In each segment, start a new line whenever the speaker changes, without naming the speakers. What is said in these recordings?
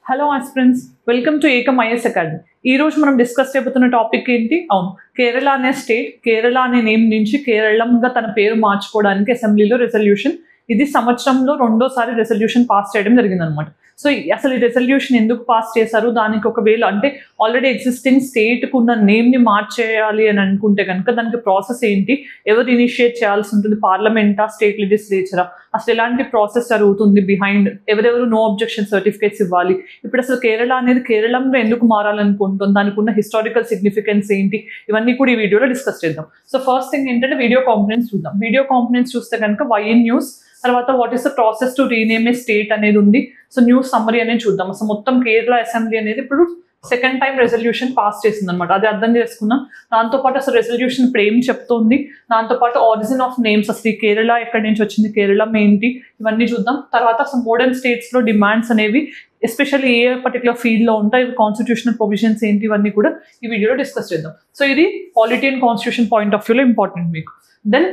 Hello aspirants, welcome to Ekam IAS academy. ఈ రోజు మనం డిస్కస్ చేయబోతున్న టాపిక్ ఏంటి? అవును, కేరళ అనే స్టేట్ కేరళ అనే నేమ్ నుంచి కేరళంగా తన పేరు మార్చుకోవడానికి అసెంబ్లీలో రెజల్యూషన్, ఇది సంవత్సరంలో రెండోసారి రెజల్యూషన్ పాస్ చేయడం జరిగిందనమాట. సో అసలు ఈ రెజల్యూషన్ ఎందుకు పాస్ చేశారు, దానికి ఒకవేళ అంటే ఆల్రెడీ ఎగ్జిస్టింగ్ స్టేట్కు ఉన్న నేమ్ని మార్చేయాలి అని అనుకుంటే కనుక దానికి ప్రాసెస్ ఏంటి, ఎవరు ఇనిషియేట్ చేయాల్సి ఉంటుంది, పార్లమెంటా, స్టేట్ లెజిస్లేచరా, అసలు ఎలాంటి ప్రాసెస్ జరుగుతుంది బిహైండ్, ఎవరెవరు నో అబ్జెక్షన్ సర్టిఫికేట్స్ ఇవ్వాలి, ఇప్పుడు అసలు కేరళ అనేది కేరళంగా ఎందుకు మారాలనుకుంటుంది, దానికి ఉన్న హిస్టారికల్ సిగ్నిఫికెన్స్ ఏంటి, ఇవన్నీ కూడా ఈ వీడియోలో డిస్కస్ చేద్దాం. సో ఫస్ట్ థింగ్ ఏంటంటే వీడియో కాంపోనెంట్స్ చూద్దాం. వీడియో కాంపోనెంట్స్ చూస్తే కనుక వై ఇన్ న్యూస్, తర్వాత what is the process to rename A state అనేది ఉంది. సో న్యూస్ సమ్మరీ అనేది చూద్దాం. అసలు మొత్తం కేరళ అసెంబ్లీ అనేది ఇప్పుడు సెకండ్ టైం రెజల్యూషన్ పాస్ చేసింది అనమాట, అది అర్థం చేసుకున్నాం. దాంతోపాటు అసలు రెజల్యూషన్ ఇప్పుడు ఏం చెప్తుంది, దాంతోపాటు ఆరిజిన్ ఆఫ్ నేమ్స్, అసలు ఈ కేరళ ఎక్కడి నుంచి వచ్చింది, కేరళం ఏంటి, ఇవన్నీ చూద్దాం. తర్వాత అసలు మోడర్న్ స్టేట్స్లో డిమాండ్స్ అనేవి ఎస్పెషల్లీ ఏ పర్టికులర్ ఫీల్డ్లో ఉంటాయి, కాన్స్టిట్యూషనల్ ప్రొవిజన్స్ ఏంటి, ఇవన్నీ కూడా ఈ వీడియోలో డిస్కస్ చేద్దాం. సో ఇది polity and constitution point of వ్యూలో ఇంపార్టెంట్ మీకు. దెన్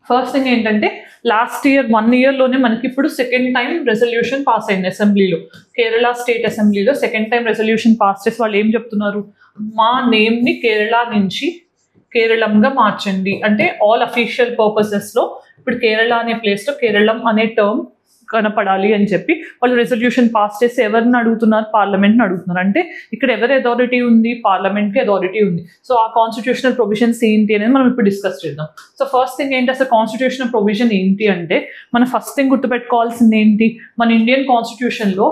ఫస్ట్ థింగ్ ఏంటంటే లాస్ట్ ఇయర్ 1 yearలోనే మనకి ఇప్పుడు సెకండ్ టైం రెజల్యూషన్ పాస్ అయింది అసెంబ్లీలో, కేరళ స్టేట్ అసెంబ్లీలో సెకండ్ టైం రెజల్యూషన్ పాస్ చేసి వాళ్ళు ఏం చెప్తున్నారు, మా నేమ్ని కేరళ నుంచి కేరళంగా మార్చండి, అంటే ఆల్ అఫీషియల్ పర్పసెస్లో ఇప్పుడు కేరళ అనే ప్లేస్లో కేరళం అనే టర్మ్ కనపడాలి అని చెప్పి వాళ్ళు రెజల్యూషన్ పాస్ చేసి ఎవరిని అడుగుతున్నారు, పార్లమెంట్ని అడుగుతున్నారు. అంటే ఇక్కడ ఎవరి అథారిటీ ఉంది, పార్లమెంట్కి అథారిటీ ఉంది. సో ఆ కాన్స్టిట్యూషనల్ ప్రొవిజన్స్ ఏంటి అనేది మనం ఇప్పుడు డిస్కస్ చేద్దాం. సో ఫస్ట్ థింగ్ ఏంటి, అసలు కాన్స్టిట్యూషనల్ ప్రొవిజన్ ఏంటి అంటే మన ఫస్ట్ థింగ్ గుర్తుపెట్టుకోవాల్సింది ఏంటి, మన ఇండియన్ కాన్స్టిట్యూషన్లో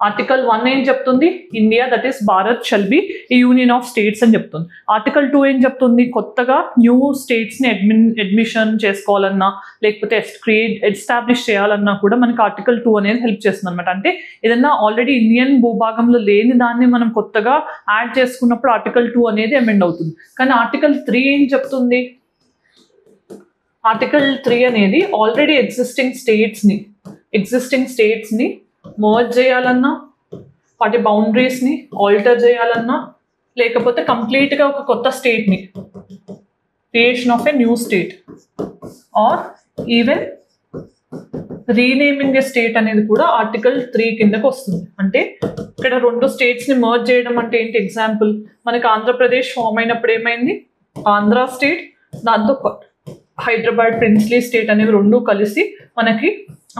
ఆర్టికల్ 1 ఏం చెప్తుంది, India that is Bharat shall be A union of states అని చెప్తుంది. ఆర్టికల్ 2 ఏం చెప్తుంది, కొత్తగా న్యూ స్టేట్స్ని అడ్మిషన్ చేసుకోవాలన్నా లేకపోతే ఎస్టాబ్లిష్ చేయాలన్నా కూడా మనకి ఆర్టికల్ 2 అనేది హెల్ప్ చేస్తుంది అనమాట. అంటే ఏదన్నా ఆల్రెడీ ఇండియన్ భూభాగంలో లేని దాన్ని మనం కొత్తగా యాడ్ చేసుకున్నప్పుడు ఆర్టికల్ 2 అనేది అమెండ్ అవుతుంది. కానీ ఆర్టికల్ 3 ఏం చెప్తుంది, ఆర్టికల్ 3 అనేది ఆల్రెడీ ఎగ్జిస్టింగ్ స్టేట్స్ని మర్జ్ చేయాలన్నా, వాటి బౌండరీస్ని ఆల్టర్ చేయాలన్నా, లేకపోతే కంప్లీట్గా ఒక కొత్త స్టేట్ని, creation of a new state or even renaming a state అనేది కూడా ఆర్టికల్ 3 కిందకు వస్తుంది. అంటే ఇక్కడ 2 స్టేట్స్ని మర్జ్ చేయడం అంటే ఏంటి, ఎగ్జాంపుల్ మనకి ఆంధ్రప్రదేశ్ ఫామ్ అయినప్పుడు ఏమైంది, ఆంధ్ర స్టేట్, దాంతో హైదరాబాద్ ప్రిన్స్లీ స్టేట్ అనేవి 2 కలిసి మనకి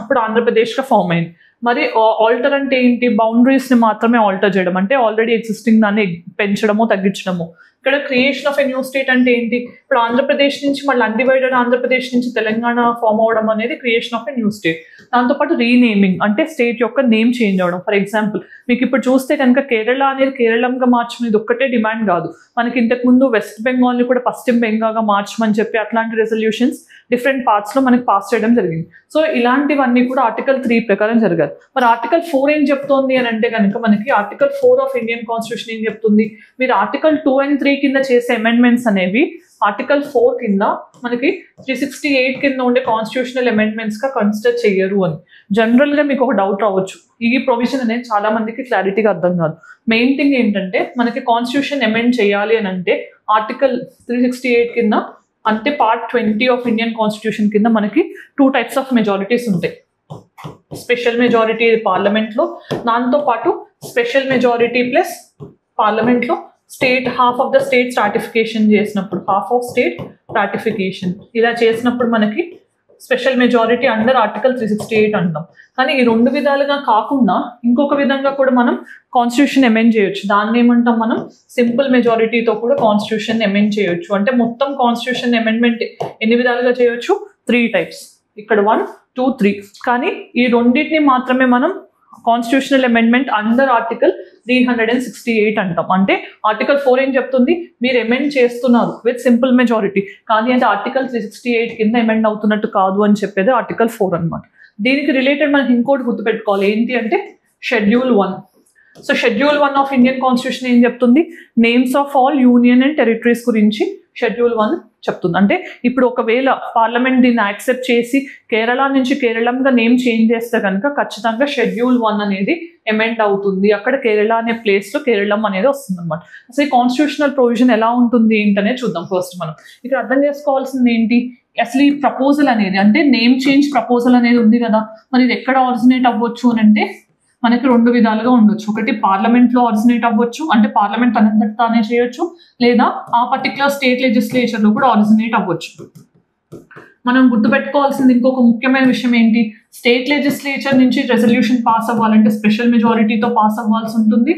అప్పుడు ఆంధ్రప్రదేశ్గా ఫామ్ అయింది. మరి ఆల్టర్ అంటే ఏంటి, బౌండరీస్ని మాత్రమే ఆల్టర్ చేయడం, అంటే ఆల్రెడీ ఎగ్జిస్టింగ్ దాన్ని పెంచడమో తగ్గించడము. ఇక్కడ creation of a new state అంటే ఏంటి, ఇప్పుడు ఆంధ్రప్రదేశ్ నుంచి మళ్ళీ అన్డివైడెడ్ ఆంధ్రప్రదేశ్ నుంచి తెలంగాణ ఫామ్ అవడం అనేది creation of a new state. దాంతోపాటు రీనేమింగ్ అంటే స్టేట్ యొక్క నేమ్ చేంజ్ అవ్వడం. ఫర్ ఎగ్జాంపుల్ మీకు ఇప్పుడు చూస్తే కనుక కేరళ అనేది కేరళంగా మార్చమనేది ఒక్కటే డిమాండ్ కాదు, మనకి ఇంతకుముందు వెస్ట్ బెంగాల్ని కూడా పశ్చిమ బెంగాల్గా మార్చమని చెప్పి అట్లాంటి రెజల్యూషన్స్ డిఫరెంట్ పార్ట్స్లో మనకి పాస్ చేయడం జరిగింది. సో ఇలాంటివన్నీ కూడా ఆర్టికల్ 3 ప్రకారం జరగాలి. మరి ఆర్టికల్ 4 ఏం చెప్తోంది అని అంటే కనుక మనకి ఆర్టికల్ 4 ఆఫ్ ఇండియన్ కాన్స్టిట్యూషన్ ఏం చెప్తుంది, మీరు ఆర్టికల్ 2 and 3 కింద చేసే అమెండ్మెంట్స్ అనేవి ఆర్టికల్ 4 కింద మనకి 368 కింద ఉండే కాన్స్టిట్యూషనల్ అమెండ్మెంట్స్గా కన్సిడర్ చెయ్యరు అని. జనరల్గా మీకు ఒక డౌట్ రావచ్చు, ఈ ప్రొవిజన్ అనేది చాలా మందికి క్లారిటీగా అర్థం కాదు. మెయిన్ థింగ్ ఏంటంటే మనకి కాన్స్టిట్యూషన్ అమెండ్ చేయాలి అని అంటే ఆర్టికల్ 368 కింద, అంటే పార్ట్ 20 ఆఫ్ ఇండియన్ కాన్స్టిట్యూషన్ కింద మనకి 2 types ఆఫ్ మెజారిటీస్ ఉంటాయి. స్పెషల్ మెజారిటీ పార్లమెంట్లో, దాంతోపాటు స్పెషల్ మెజారిటీ ప్లస్ పార్లమెంట్లో state half of the states ratification చేసినప్పుడు, హాఫ్ ఆఫ్ స్టేట్ రాటిఫికేషన్ ఇలా చేసినప్పుడు మనకి స్పెషల్ మెజారిటీ అండర్ ఆర్టికల్ 368 అంటాం. కానీ ఈ 2 విధాలుగా కాకుండా ఇంకొక విధంగా కూడా మనం కాన్స్టిట్యూషన్ అమెండ్ చేయొచ్చు. దాన్ని ఏమంటాం మనం, సింపుల్ మెజారిటీతో కూడా కాన్స్టిట్యూషన్ అమెండ్ చేయొచ్చు. అంటే మొత్తం కాన్స్టిట్యూషన్ అమెండ్మెంట్ ఎన్ని విధాలుగా చేయొచ్చు, 3 types, ఇక్కడ 1, 2, 3. కానీ ఈ రెండింటిని మాత్రమే మనం కాన్స్టిట్యూషనల్ అమెండ్మెంట్ అండర్ ఆర్టికల్ 368 అంటాం. అంటే ఆర్టికల్ 4 ఏం చెప్తుంది, మీరు అమెండ్ చేస్తున్నారు విత్ సింపుల్ మెజారిటీ, కానీ అంటే ఆర్టికల్ 368 కింద అమెండ్ అవుతున్నట్టు కాదు అని చెప్పేది ఆర్టికల్ 4 అనమాట. దీనికి రిలేటెడ్ మనకి ఇంకోటి గుర్తుపెట్టుకోవాలి, ఏంటి అంటే schedule 1. So schedule 1 of Indian constitution ఏం చెప్తుంది, names of all union and territories గురించి షెడ్యూల్ 1 చెప్తుంది. అంటే ఇప్పుడు ఒకవేళ పార్లమెంట్ దీన్ని యాక్సెప్ట్ చేసి కేరళ నుంచి కేరళంగా నేమ్ చేంజ్ చేస్తే కనుక ఖచ్చితంగా షెడ్యూల్ 1 అనేది అమెండ్ అవుతుంది, అక్కడ కేరళ అనే ప్లేస్లో కేరళం అనేది వస్తుంది అనమాట. అసలు ఈ కాన్స్టిట్యూషనల్ ప్రొవిజన్ ఎలా ఉంటుంది ఏంటనే చూద్దాం. ఫస్ట్ మనం ఇక్కడ అర్థం చేసుకోవాల్సింది ఏంటి, అసలు ఈ ప్రపోజల్ అనేది అంటే నేమ్ చేంజ్ ప్రపోజల్ అనేది ఉంది కదా, మరి ఇది ఎక్కడ ఆరిజినేట్ అవ్వచ్చు అని అంటే మనకి రెండు విధాలుగా ఉండొచ్చు. ఒకటి పార్లమెంట్లో ఆరిజినేట్ అవ్వచ్చు, అంటే పార్లమెంట్ తనంతట తానే చేయొచ్చు, లేదా ఆ పర్టికులర్ స్టేట్ లెజిస్లేచర్లో కూడా ఆరిజినేట్ అవ్వచ్చు. మనం గుర్తుపెట్టుకోవాల్సింది ఇంకొక ముఖ్యమైన విషయం ఏంటి, స్టేట్ లెజిస్లేచర్ నుంచి రెజల్యూషన్ పాస్ అవ్వాలంటే స్పెషల్ మెజారిటీతో పాస్ అవ్వాల్సి ఉంటుంది,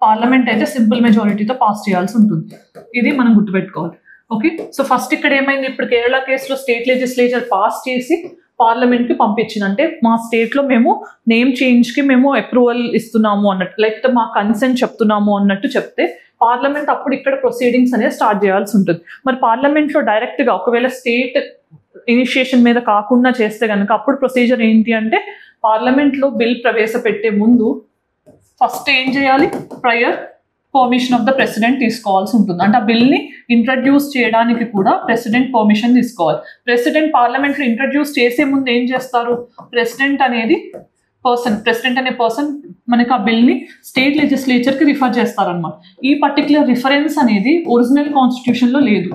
పార్లమెంట్ అయితే సింపుల్ మెజారిటీతో పాస్ చేయాల్సి ఉంటుంది. ఇది మనం గుర్తుపెట్టుకోవాలి. ఓకే, సో ఫస్ట్ ఇక్కడ ఏమైంది, ఇప్పుడు కేరళ కేసులో స్టేట్ లెజిస్లేచర్ పాస్ చేసి పార్లమెంట్కి పంపించింది. అంటే మా స్టేట్లో మేము నేమ్ చేంజ్కి మేము అప్రూవల్ ఇస్తున్నాము అన్నట్టు, లేకపోతే మా కన్సెంట్ చెప్తున్నాము అన్నట్టు చెప్తే పార్లమెంట్ అప్పుడు ఇక్కడ ప్రొసీడింగ్స్ అనేది స్టార్ట్ చేయాల్సి ఉంటుంది. మరి పార్లమెంట్లో డైరెక్ట్గా ఒకవేళ స్టేట్ ఇనిషియేషన్ మీద కాకుండా చేస్తే కనుక అప్పుడు ప్రొసీజర్ ఏంటి అంటే, పార్లమెంట్లో బిల్ ప్రవేశపెట్టే ముందు ఫస్ట్ ఏం చేయాలి, prior permission of the president తీసుకోవాల్సి ఉంటుంది. అంటే ఆ బిల్ని ఇంట్రడ్యూస్ చేయడానికి కూడా ప్రెసిడెంట్ పర్మిషన్ తీసుకోవాలి. ప్రెసిడెంట్ పార్లమెంట్లో ఇంట్రడ్యూస్ చేసే ముందు ఏం చేస్తారు, ప్రెసిడెంట్ అనే పర్సన్ మనకి ఆ బిల్ని స్టేట్ లెజిస్లేచర్కి రిఫర్ చేస్తారనమాట. ఈ పర్టికులర్ రిఫరెన్స్ అనేది ఒరిజినల్ కాన్స్టిట్యూషన్లో లేదు.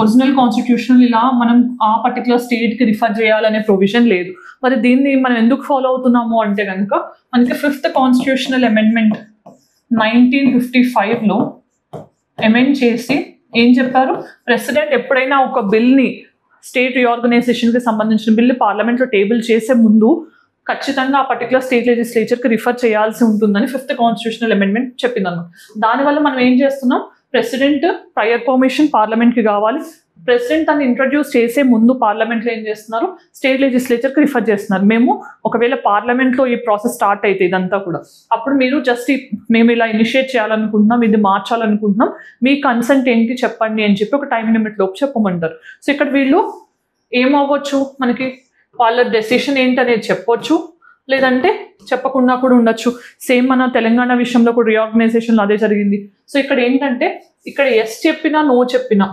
ఒరిజినల్ కాన్స్టిట్యూషన్ ఇలా మనం ఆ పర్టికులర్ స్టేట్కి రిఫర్ చేయాలనే ప్రొవిజన్ లేదు. మరి దీన్ని మనం ఎందుకు ఫాలో అవుతున్నాము అంటే కనుక, మనకి 5th కాన్స్టిట్యూషనల్ అమెండ్మెంట్ 1955లో అమెండ్ చేసి ఏం చెప్పారు, ప్రెసిడెంట్ ఎప్పుడైనా ఒక బిల్ని స్టేట్ రీఆర్గనైజేషన్కి సంబంధించిన బిల్లు పార్లమెంట్లో టేబుల్ చేసే ముందు ఖచ్చితంగా ఆ పర్టికులర్ స్టేట్ లెజిస్లేచర్కి రిఫర్ చేయాల్సి ఉంటుందని 5th కాన్స్టిట్యూషనల్ అమెండ్మెంట్ చెప్పిందన్నమాట. దానివల్ల మనం ఏం చేస్తున్నాం, ప్రెసిడెంట్ ప్రయర్ పర్మిషన్ పార్లమెంట్కి కావాలి, ప్రెసిడెంట్ దాన్ని ఇంట్రడ్యూస్ చేసే ముందు పార్లమెంట్లో ఏం చేస్తున్నారు, స్టేట్ లెజిస్లేచర్కి రిఫర్ చేస్తున్నారు. మేము ఒకవేళ పార్లమెంట్లో ఈ ప్రాసెస్ స్టార్ట్ అయితే ఇదంతా కూడా, అప్పుడు మీరు జస్ట్ మేము ఇలా ఇనిషియేట్ చేయాలనుకుంటున్నాం, ఇది మార్చాలనుకుంటున్నాం, మీ కన్సెంట్ ఏంటి చెప్పండి అని చెప్పి ఒక టైం లిమిట్ లోపు చెప్పమంటారు. సో ఇక్కడ వీళ్ళు ఏమవ్వచ్చు, మనకి వాళ్ళ డెసిషన్ ఏంటనేది చెప్పొచ్చు, లేదంటే చెప్పకుండా కూడా ఉండొచ్చు. సేమ్ మన తెలంగాణ విషయంలో కూడా రీఆర్గనైజేషన్లో అదే జరిగింది. సో ఇక్కడ ఏంటంటే, ఇక్కడ ఎస్ చెప్పినా నో చెప్పినా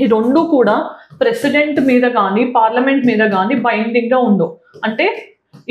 ఈ రెండు కూడా ప్రెసిడెంట్ మీద కానీ పార్లమెంట్ మీద కానీ బైండింగ్గా ఉండవు. అంటే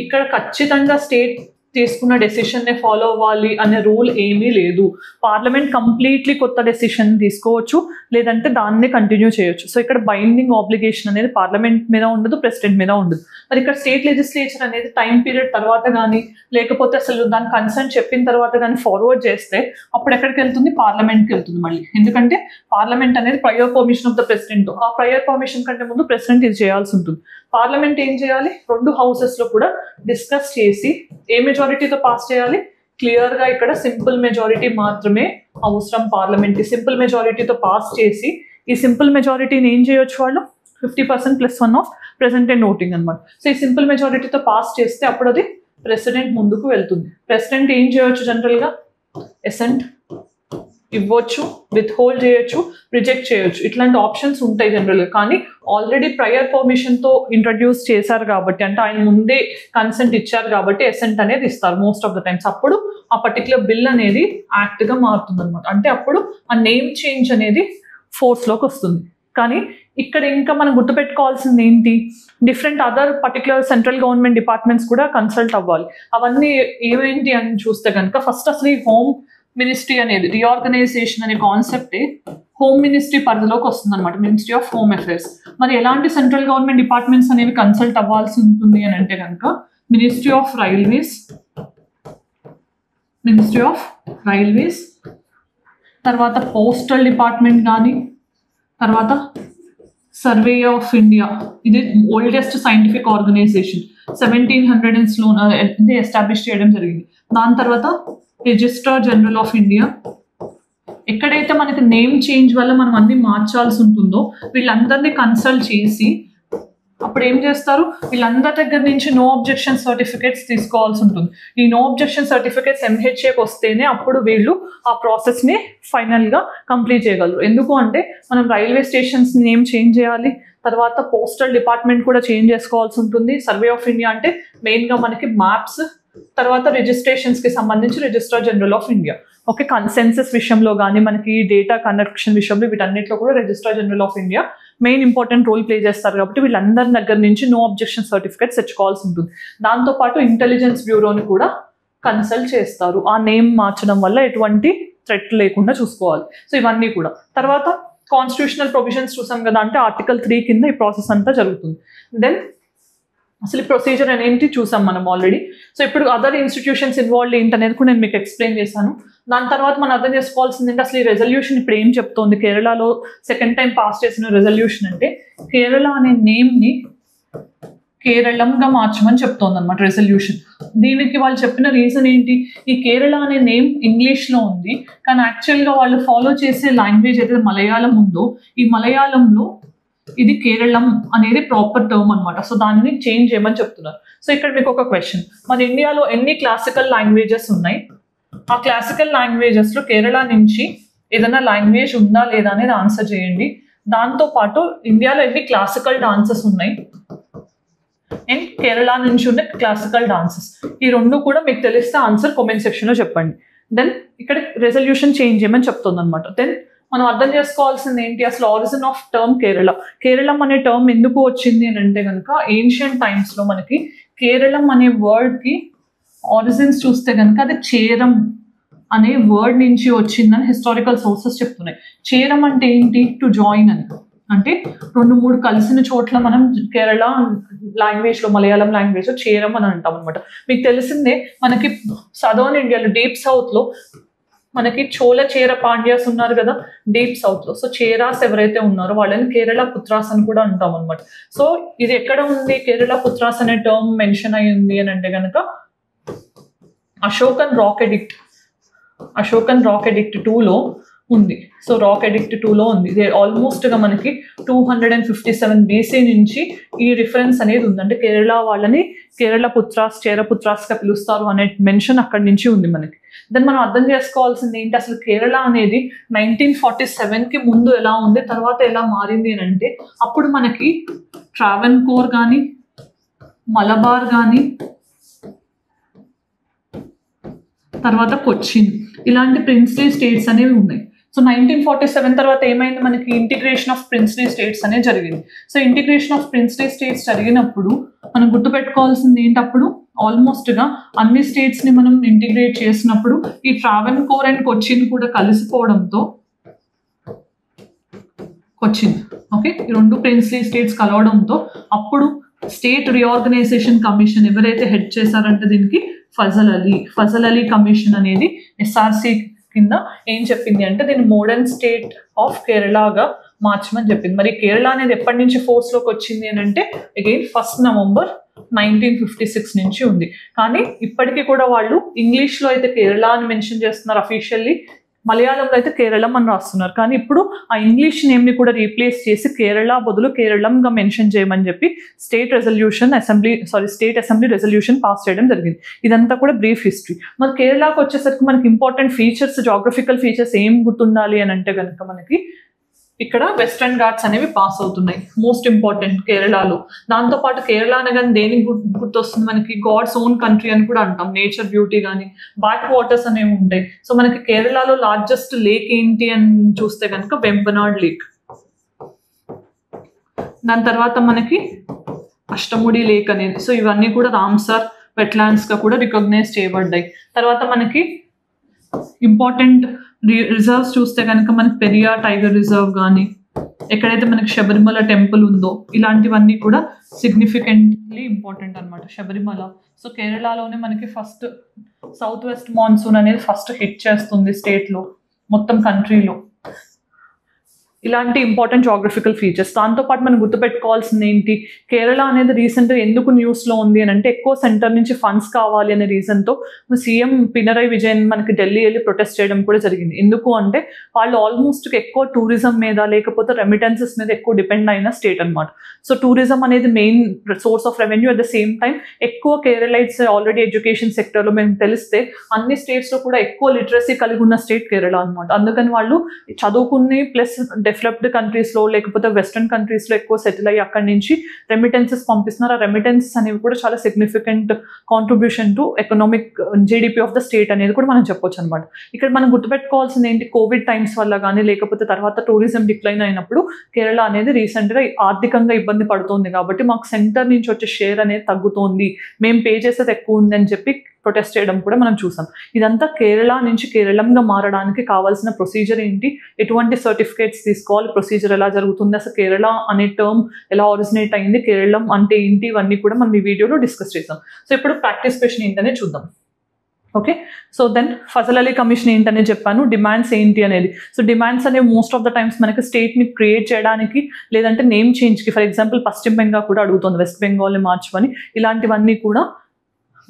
ఇక్కడ ఖచ్చితంగా స్టేట్ తీసుకున్న డెసిషన్నే ఫాలో అవ్వాలి అనే రూల్ ఏమీ లేదు. పార్లమెంట్ కంప్లీట్లీ కొత్త డెసిషన్ తీసుకోవచ్చు, లేదంటే దాన్నే కంటిన్యూ చేయొచ్చు. సో ఇక్కడ బైండింగ్ ఆబ్లిగేషన్ అనేది పార్లమెంట్ మీద ఉండదు, ప్రెసిడెంట్ మీద ఉండదు. మరి ఇక్కడ స్టేట్ లెజిస్లేచర్ అనేది టైం పీరియడ్ తర్వాత కానీ, లేకపోతే అసలు దాని కన్సర్న్ చెప్పిన తర్వాత కానీ ఫార్వర్డ్ చేస్తే అప్పుడు ఎక్కడికి వెళ్తుంది, పార్లమెంట్కి వెళ్తుంది మళ్ళీ. ఎందుకంటే పార్లమెంట్ అనేది prior permission of the president, ఆ ప్రయర్ పర్మిషన్ కంటే ముందు ప్రెసిడెంట్ ఇది చేయాల్సి ఉంటుంది. పార్లమెంట్ ఏం చేయాలి, రెండు హౌసెస్లో కూడా డిస్కస్ చేసి ఏ మెజారిటీతో పాస్ చేయాలి, క్లియర్గా ఇక్కడ సింపుల్ మెజారిటీ మాత్రమే అవసరం పార్లమెంట్కి. సింపుల్ మెజారిటీతో పాస్ చేసి ఈ సింపుల్ మెజారిటీని ఏం చేయొచ్చు, వాళ్ళు 50% +1 ఆఫ్ ప్రెసెంట్ అండ్ ఓటింగ్ అనమాట. సో ఈ సింపుల్ మెజారిటీతో పాస్ చేస్తే అప్పుడు అది ప్రెసిడెంట్ ముందుకు వెళ్తుంది. ప్రెసిడెంట్ ఏం చేయొచ్చు, జనరల్గా అసెంట్ ఇవ్వచ్చు, విత్ హోల్డ్ చేయొచ్చు, రిజెక్ట్ చేయొచ్చు, ఇట్లాంటి ఆప్షన్స్ ఉంటాయి జనరల్గా. కానీ ఆల్రెడీ ప్రయర్ పర్మిషన్తో ఇంట్రడ్యూస్ చేశారు కాబట్టి, అంటే ఆయన ముందే కన్సెంట్ ఇచ్చారు కాబట్టి అసెంట్ అనేది ఇస్తారు మోస్ట్ ఆఫ్ ద టైమ్స్. అప్పుడు ఆ పర్టికులర్ బిల్ అనేది యాక్ట్గా మారుతుంది అనమాట. అంటే అప్పుడు ఆ నేమ్ చేంజ్ అనేది ఫోర్స్లోకి వస్తుంది. కానీ ఇక్కడ ఇంకా మనం గుర్తుపెట్టుకోవాల్సింది ఏంటి, different other particular central government departments కూడా కన్సల్ట్ అవ్వాలి. అవన్నీ ఏమేంటి అని చూస్తే కనుక, ఫస్ట్ అసలు ఈ హోమ్ మినిస్ట్రీ అనేది రీఆర్గనైజేషన్ అనే కాన్సెప్టే హోమ్ మినిస్ట్రీ పరిధిలోకి వస్తుంది అనమాట, మినిస్ట్రీ ఆఫ్ హోమ్ అఫైర్స్. మరి ఎలాంటి సెంట్రల్ గవర్నమెంట్ డిపార్ట్మెంట్స్ అనేవి కన్సల్ట్ అవ్వాల్సి ఉంటుంది అని అంటే కనుక, మినిస్ట్రీ ఆఫ్ రైల్వేస్, తర్వాత పోస్టల్ డిపార్ట్మెంట్ కానీ, తర్వాత సర్వే ఆఫ్ ఇండియా, ఇది ఓల్డెస్ట్ సైంటిఫిక్ ఆర్గనైజేషన్ 1700s ఇది ఎస్టాబ్లిష్ చేయడం జరిగింది. దాని తర్వాత రిజిస్ట్రార్ జనరల్ ఆఫ్ ఇండియా. ఎక్కడైతే మనకి నేమ్ చేంజ్ వల్ల మనం అన్ని మార్చాల్సి ఉంటుందో వీళ్ళందరినీ కన్సల్ట్ చేసి అప్పుడు ఏం చేస్తారు, వీళ్ళందరి దగ్గర నుంచి నో అబ్జెక్షన్ సర్టిఫికేట్స్ తీసుకోవాల్సి ఉంటుంది. ఈ నో అబ్జెక్షన్ సర్టిఫికేట్స్ MHAకి వస్తేనే అప్పుడు వీళ్ళు ఆ ప్రాసెస్ని ఫైనల్గా కంప్లీట్ చేయగలరు. ఎందుకు అంటే మనం రైల్వే స్టేషన్స్ నేమ్ చేంజ్ చేయాలి, తర్వాత పోస్టల్ డిపార్ట్మెంట్ కూడా చేంజ్ చేసుకోవాల్సి ఉంటుంది. సర్వే ఆఫ్ ఇండియా అంటే మెయిన్గా మనకి మ్యాప్స్, తర్వాత రిజిస్ట్రేషన్స్కి సంబంధించి registrar general of India. Okay, consensus విషయంలో కానీ మనకి డేటా కనెక్షన్ విషయంలో వీటన్నిటిలో కూడా registrar general of India main important role play చేస్తారు. కాబట్టి వీళ్ళందరి దగ్గర నుంచి నో అబ్జెక్షన్ సర్టిఫికేట్స్ తెచ్చుకోవాల్సి ఉంటుంది. దాంతోపాటు ఇంటెలిజెన్స్ బ్యూరోని కూడా కన్సల్ట్ చేస్తారు. ఆ నేమ్ మార్చడం వల్ల ఎటువంటి థ్రెట్ లేకుండా చూసుకోవాలి. సో ఇవన్నీ కూడా. తర్వాత కాన్స్టిట్యూషనల్ ప్రొవిజన్స్ చూసాం కదా, అంటే ఆర్టికల్ 3 కింద ఈ ప్రాసెస్ అంతా జరుగుతుంది. దెన్ అసలు ఈ ప్రొసీజర్ అనేది చూసాం మనం ఆల్రెడీ. సో ఇప్పుడు అదర్ ఇన్స్టిట్యూషన్స్ ఇన్వాల్వ్ ఏంటనేది కూడా నేను మీకు ఎక్స్ప్లెయిన్ చేశాను. దాని తర్వాత మనం అర్థం చేసుకోవాల్సింది అంటే అసలు ఈ రెజల్యూషన్ ఇప్పుడు ఏం చెప్తోంది. కేరళలో సెకండ్ టైం పాస్ చేసిన రెజల్యూషన్ అంటే కేరళ అనే నేమ్ని కేరళంగా మార్చమని చెప్తోంది అనమాట రెజల్యూషన్. దీనికి వాళ్ళు చెప్పిన రీజన్ ఏంటి, ఈ కేరళ అనే నేమ్ ఇంగ్లీష్లో ఉంది, కానీ యాక్చువల్గా వాళ్ళు ఫాలో చేసే లాంగ్వేజ్ అయితే మలయాళం ఉందో, ఈ మలయాళంలో ఇది కేరళం అనేది ప్రాపర్ టర్మ్ అనమాట. సో దానిని చేంజ్ చేయమని చెప్తున్నారు. సో ఇక్కడ మీకు ఒక క్వశ్చన్, మన ఇండియాలో ఎన్ని క్లాసికల్ లాంగ్వేజెస్ ఉన్నాయి, ఆ క్లాసికల్ లాంగ్వేజెస్లో కేరళ నుంచి ఏదైనా లాంగ్వేజ్ ఉందా లేదా అనేది ఆన్సర్ చేయండి. దాంతోపాటు ఇండియాలో ఎన్ని క్లాసికల్ డాన్సెస్ ఉన్నాయి అండ్ కేరళ నుంచి ఉన్న క్లాసికల్ డాన్సెస్, ఈ రెండు కూడా మీకు తెలిస్తే ఆన్సర్ కామెంట్ సెక్షన్లో చెప్పండి. దెన్ ఇక్కడ రెజల్యూషన్ చేంజ్ చేయమని చెప్తుంది అనమాట. దెన్ మనం అర్థం చేసుకోవాల్సింది ఏంటి, అసలు origin of term Kerala. Keralam అనే టర్మ్ ఎందుకు వచ్చింది అని అంటే కనుక ఏన్షియంట్ టైమ్స్లో మనకి కేరళం అనే వర్డ్కి ఆరిజిన్స్ చూస్తే కనుక అది చేరం అనే వర్డ్ నుంచి వచ్చిందని హిస్టారికల్ సోర్సెస్ చెప్తున్నాయి. చేరం అంటే ఏంటి, టు జాయిన్ అని, అంటే 2-3 కలిసిన చోట్ల మనం కేరళ లాంగ్వేజ్లో మలయాళం లాంగ్వేజ్లో చేరం అని అంటాం అనమాట. మీకు తెలిసిందే మనకి సదర్న్ ఇండియాలో డీప్ సౌత్లో మనకి చోళ చేర పాండ్యాస్ ఉన్నారు కదా డీప్ సౌత్లో. సో చేరాస్ ఎవరైతే ఉన్నారో వాళ్ళని కేరళ పుత్రాస్ అని కూడా అంటాం అనమాట. సో ఇది ఎక్కడ ఉంది, కేరళ పుత్రాస్ అనే టర్మ్ మెన్షన్ అయి ఉంది అని అంటే కనుక అశోకన్ రాక్ ఎడిక్ట్ 2లో ఉంది. సో రాక్ ఎడిక్ట్ 2లో ఉంది. ఇది ఆల్మోస్ట్గా మనకి 257 BC నుంచి ఈ రిఫరెన్స్ అనేది ఉంది. అంటే కేరళ వాళ్ళని కేరళ పుత్రాస్ చేరపుత్రాస్గా పిలుస్తారు అనే మెన్షన్ అక్కడి నుంచి ఉంది మనకి. దెన్ మనం అర్థం చేసుకోవాల్సింది ఏంటి, అసలు కేరళ అనేది 1947కి ముందు ఎలా ఉంది, తర్వాత ఎలా మారింది అని అంటే అప్పుడు మనకి ట్రావెన్కోర్ కానీ మలబార్ కానీ తర్వాత కొచ్చిన్ ఇలాంటి ప్రిన్స్లీ స్టేట్స్ అనేవి ఉన్నాయి. సో 1947 తర్వాత ఏమైంది, మనకి ఇంటిగ్రేషన్ ఆఫ్ ప్రిన్స్లీ స్టేట్స్ అనేది జరిగింది. So integration of princely states జరిగినప్పుడు మనం గుర్తుపెట్టుకోవాల్సింది ఏంటి, అప్పుడు ఆల్మోస్ట్గా అన్ని స్టేట్స్ని మనం ఇంటిగ్రేట్ చేసినప్పుడు ఈ ట్రావెన్కోర్ అండ్ కొచ్చిన్ కూడా కలిసిపోవడంతో కొచ్చిన్ ఓకే ఈ 2 ప్రిన్స్లీ స్టేట్స్ కలవడంతో అప్పుడు స్టేట్ రీఆర్గనైజేషన్ కమిషన్ ఎవరైతే హెడ్ చేశారంటే దీనికి ఫజల్ అలీ కమిషన్ అనేది SRC కింద ఏం చెప్పింది అంటే దీన్ని మోడర్న్ స్టేట్ ఆఫ్ కేరళగా మార్చమని చెప్పింది. మరి కేరళ అనేది ఎప్పటి నుంచి ఫోర్స్లోకి వచ్చింది అని అంటే అగైన్ 1 November 1956 నుంచి ఉంది. కానీ ఇప్పటికీ కూడా వాళ్ళు ఇంగ్లీష్లో అయితే కేరళ అని మెన్షన్ చేస్తున్నారు అఫీషియల్లీ, మలయాళంలో అయితే కేరళం అని రాస్తున్నారు. కానీ ఇప్పుడు ఆ ఇంగ్లీష్ నేమ్ని కూడా రీప్లేస్ చేసి కేరళ బదులు కేరళంగా మెన్షన్ చేయమని చెప్పి స్టేట్ అసెంబ్లీ రెజల్యూషన్ పాస్ చేయడం జరిగింది. ఇదంతా కూడా బ్రీఫ్ హిస్టరీ. మరి కేరళకు వచ్చేసరికి మనకి ఇంపార్టెంట్ ఫీచర్స్, జాగ్రఫికల్ ఫీచర్స్ ఏం గుర్తుండాలి అని అంటే కనుక మనకి ఇక్కడ వెస్టర్న్ ఘాట్స్ అనేవి పాస్ అవుతున్నాయి, మోస్ట్ ఇంపార్టెంట్ కేరళలో. దాంతోపాటు కేరళ అనగానే దేనికి గుర్తొస్తుంది మనకి, గాడ్స్ ఓన్ కంట్రీ అని కూడా అంటాం. నేచర్ బ్యూటీ కానీ బ్యాక్ వాటర్స్ అనేవి ఉంటాయి. సో మనకి కేరళలో లార్జెస్ట్ లేక్ ఏంటి అని చూస్తే కనుక వెంబనాడ్ లేక్. దాని తర్వాత మనకి అష్టముడి లేక్ అనేది. సో ఇవన్నీ కూడా రామ్సార్ వెట్లాండ్స్గా కూడా రికగ్నైజ్ చేయబడ్డాయి. తర్వాత మనకి ఇంపార్టెంట్ రిజర్వ్స్ చూస్తే కనుక మనకి పెరియార్ టైగర్ రిజర్వ్ కానీ, ఎక్కడైతే మనకి శబరిమల టెంపుల్ ఉందో ఇలాంటివన్నీ కూడా సిగ్నిఫికెంట్లీ ఇంపార్టెంట్ అనమాట. శబరిమల సో కేరళలోనే మనకి ఫస్ట్ సౌత్ వెస్ట్ మాన్సూన్ అనేది ఫస్ట్ హిట్ చేస్తుంది స్టేట్లో, మొత్తం కంట్రీలో. ఇలాంటి ఇంపార్టెంట్ జాగ్రఫికల్ ఫీచర్స్. దాంతోపాటు మనం గుర్తుపెట్టుకోవాల్సింది ఏంటి, కేరళ అనేది రీసెంట్గా ఎందుకు న్యూస్లో ఉంది అని అంటే ఎక్కువ సెంటర్ నుంచి ఫండ్స్ కావాలి అనే రీజన్తో సీఎం పినరయ్ విజయన్ మనకి ఢిల్లీ వెళ్ళి ప్రొటెస్ట్ చేయడం కూడా జరిగింది. ఎందుకు అంటే వాళ్ళు ఆల్మోస్ట్ ఎక్కువ టూరిజం మీద లేకపోతే రెమిటెన్సెస్ మీద ఎక్కువ డిపెండ్ అయిన స్టేట్ అనమాట. సో టూరిజం అనేది main source of revenue. At the same time ఎక్కువ కేరళైట్స్ ఆల్రెడీ ఎడ్యుకేషన్ సెక్టర్లో మేము తెలిస్తే అన్ని స్టేట్స్లో కూడా ఎక్కువ లిటరసీ కలిగి ఉన్న స్టేట్ కేరళ అనమాట. అందుకని వాళ్ళు చదువుకుని ప్లస్ డెవలప్డ్ కంట్రీస్లో లేకపోతే వెస్ట్రన్ కంట్రీస్లో ఎక్కువ సెటిల్ అయ్యి అక్కడి నుంచి రెమిటెన్సెస్ పంపిస్తున్నారు. ఆ రెమిటెన్సెస్ అనేవి కూడా చాలా significant contribution to economic GDP of the state అనేది కూడా మనం చెప్పొచ్చు అనమాట. ఇక్కడ మనం గుర్తుపెట్టుకోవాల్సింది ఏంటి, కోవిడ్ టైమ్స్ వల్ల కానీ లేకపోతే తర్వాత టూరిజం డిక్లైన్ అయినప్పుడు కేరళ అనేది రీసెంట్గా ఆర్థికంగా ఇబ్బంది పడుతుంది. కాబట్టి మాకు సెంటర్ నుంచి వచ్చే షేర్ అనేది తగ్గుతోంది, మేము పే చేసేది ఎక్కువ ఉంది అని చెప్పి ప్రొటెస్ట్ చేయడం కూడా మనం చూసాం. ఇదంతా కేరళ నుంచి కేరళంగా మారడానికి కావాల్సిన ప్రొసీజర్ ఏంటి, ఎటువంటి సర్టిఫికేట్స్ తీసుకోవాలి, ప్రొసీజర్ ఎలా జరుగుతుంది, అసలు కేరళ అనే టర్మ్ ఎలా ఒరిజినేట్ అయింది, కేరళం అంటే ఏంటి, ఇవన్నీ కూడా మనం ఈ వీడియోలో డిస్కస్ చేసాం. సో ఇప్పుడు ప్రాక్టీస్ క్వశ్చన్ ఏంటనే చూద్దాం. Okay, so then Fazal Ali commission ఏంటనే చెప్పాను, డిమాండ్స్ ఏంటి అనేది. సో డిమాండ్స్ అనేవి మోస్ట్ ఆఫ్ ద టైమ్స్ మనకి స్టేట్ని క్రియేట్ చేయడానికి లేదంటే నేమ్ చేంజ్కి, ఫర్ ఎగ్జాంపుల్ పశ్చిమ బెంగాల్ కూడా అడుగుతుంది, వెస్ట్ బెంగాల్ని మార్చమని, ఇలాంటివన్నీ కూడా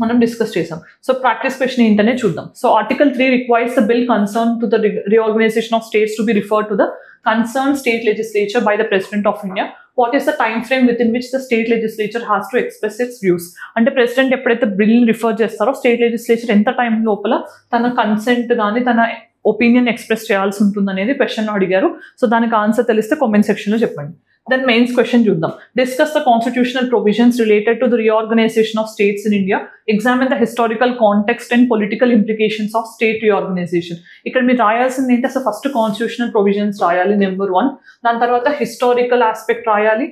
మనం డిస్కస్ చేసాం. సో ప్రాక్టీస్ క్వశ్చన్ ఏంటనే చూద్దాం. So article 3 requires the bill concern to the reorganisation of states to be referred to the concern state legislature by the president of India. What is the time frame with in which the state legislature has to express it's views. అంటే president ఎప్పుడైతే బిల్ని refer చేస్తారో state legislature ఎంత time లోపల తన consent కానీ తన opinion express చేయాల్సి ఉంటుంది అనేది క్వశ్చన్ అడిగారు. సో దానికి ఆన్సర్ తెలిస్తే కామెంట్ సెక్షన్లో చెప్పండి. Then mains question చూద్దాం. Discuss the constitutional provisions related to the reorganization of states in India. Examine the historical context and political implications of state reorganization. ఇక్కడ మీరు రాయాల్సింది ఏంటి, అసలు ఫస్ట్ కాన్స్టిట్యూషనల్ ప్రొవిజన్స్ రాయాలి నెంబర్ 1, దాని తర్వాత హిస్టారికల్ ఆస్పెక్ట్ రాయాలి,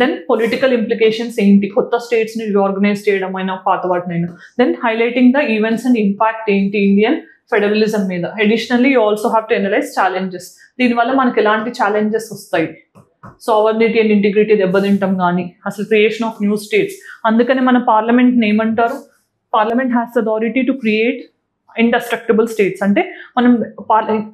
దెన్ పొలిటికల్ ఇంప్లికేషన్స్ ఏంటి, కొత్త స్టేట్స్ని రీఆర్గనైజ్ చేయడం అయినా పాత వాటినైనా, then highlighting the events and impact ఏంటి ఇండియన్ ఫెడరలిజం మీద. Additionally you also have to analyse challenges, దీనివల్ల మనకి ఎలాంటి ఛాలెంజెస్ వస్తాయి, సావర్నిటీ అండ్ ఇంటిగ్రిటీ దెబ్బతింటాం కానీ, అసలు క్రియేషన్ ఆఫ్ న్యూ స్టేట్స్. అందుకని మన పార్లమెంట్ని ఏమంటారు, parliament has the authority to create indestructible states. అంటే మనం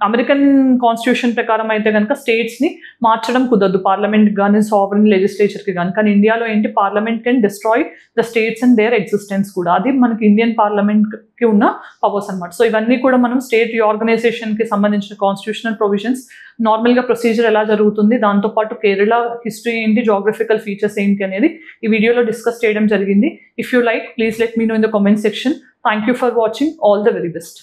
అమెరికన్ కాన్స్టిట్యూషన్ ప్రకారం అయితే కనుక స్టేట్స్ని మార్చడం కుదరదు, పార్లమెంట్ కానీ సావరెన్ లెజిస్లేచర్కి కానీ. కానీ ఇండియాలో ఏంటి, parliament can destroy the states and their existence కూడా. అది మనకి ఇండియన్ పార్లమెంట్కి ఉన్న పవర్స్ అనమాట. సో ఇవన్నీ కూడా మనం స్టేట్ రీఆర్గనైజేషన్కి సంబంధించిన కాన్స్టిట్యూషనల్ ప్రొవిజన్స్, నార్మల్గా ప్రొసీజర్ ఎలా జరుగుతుంది, దాంతోపాటు కేరళ హిస్టరీ ఏంటి, జాగ్రఫికల్ ఫీచర్స్ ఏంటి అనేది ఈ వీడియోలో డిస్కస్ చేయడం జరిగింది. If you like, please let me know in the comment section. Thank you for watching. All the very best.